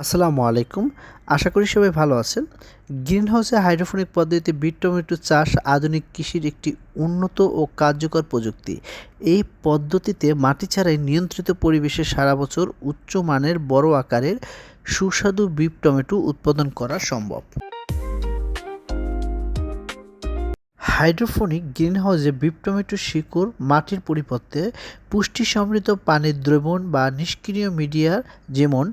আসসালামু আলাইকুম। আশা করি সবাই ভালো আছেন। গ্রিনহাউসে হাইড্রোপনিক পদ্ধতিতে বিট টমেটো চাষ আধুনিক কৃষির একটি উন্নত ও কার্যকর প্রযুক্তি। এই পদ্ধতিতে মাটি ছাড়াই নিয়ন্ত্রিত পরিবেশে সারা বছর উচ্চ মানের বড় আকারের সুস্বাদু বিট টমেটো উৎপাদন করা সম্ভব। হাইড্রোপনিক গ্রিনহাউসে বিট টমেটোর শিকড় মাটির পরিবর্তে পুষ্টি সমৃদ্ধ পানির দ্রবণ বা নিষ্ক্রিয় মিডিয়া যেমন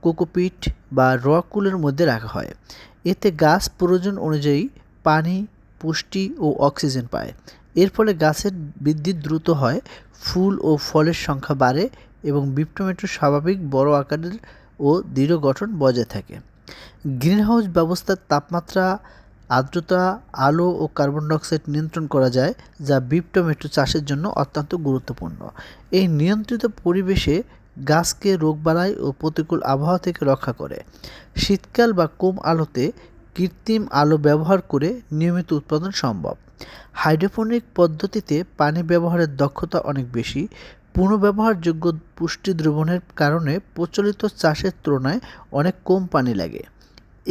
কোকোপিট বা রকুলের মধ্যে রাখা হয়। এতে গাছ প্রয়োজন অনুযায়ী পানি, পুষ্টি ও অক্সিজেন পায়। এর ফলে গাছের বৃদ্ধি দ্রুত হয়, ফুল ও ফলের সংখ্যা বাড়ে এবং বিট টমেটোর স্বাভাবিক বড় আকারের ও দৃঢ় গঠন বজায় থাকে। গ্রিনহাউস ব্যবস্থার তাপমাত্রা, আর্দ্রতা, আলো ও কার্বন ডাইঅক্সাইড নিয়ন্ত্রণ করা যায়, যা বিট টমেটো চাষের জন্য অত্যন্ত গুরুত্বপূর্ণ। এই নিয়ন্ত্রিত পরিবেশে গাছকে রোগবালাই ও প্রতিকূল আবহাওয়া থেকে রক্ষা করে। শীতকাল বা কম আলোতে কৃত্রিম আলো ব্যবহার করে নিয়মিত উৎপাদন সম্ভব। হাইড্রোপনিক পদ্ধতিতে পানি ব্যবহারের দক্ষতা অনেক বেশি। পুনর্ব্যবহারযোগ্য পুষ্টি দ্রবণের কারণে প্রচলিত চাষের তুলনায় অনেক কম পানি লাগে।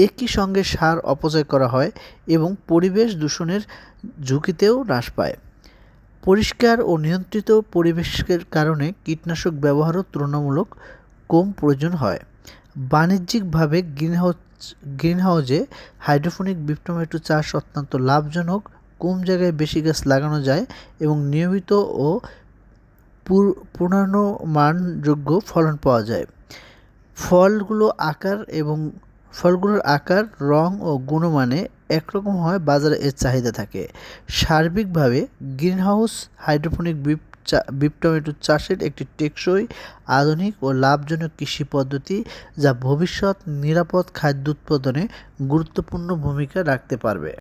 একই সঙ্গে সার অপচয় করা হয় এবং পরিবেশ দূষণের ঝুঁকিতেও হ্রাস পায়। পরিষ্কার ও নিয়ন্ত্রিত পরিবেশের কারণে কীটনাশক ব্যবহারও তুলনামূলক কম প্রয়োজন হয়। বাণিজ্যিকভাবে গ্রিনহাউসে হাইড্রোপনিক বিট টমেটো চাষ অত্যন্ত লাভজনক। কম জায়গায় বেশি গাছ লাগানো যায় এবং নিয়মিত ও পূর্ণমানযোগ্য ফলন পাওয়া যায়। ফলগুলোর আকার, রং ও গুণমানে একরকম হয়, বাজারে এর চাহিদা থাকে। সার্বিকভাবে গ্রিনহাউস হাইড্রোপনিক বিট টমেটো চাষের একটি টেকসই, আধুনিক ও লাভজনক কৃষি পদ্ধতি, যা ভবিষ্যৎ নিরাপদ খাদ্য উৎপাদনে গুরুত্বপূর্ণ ভূমিকা রাখতে পারবে।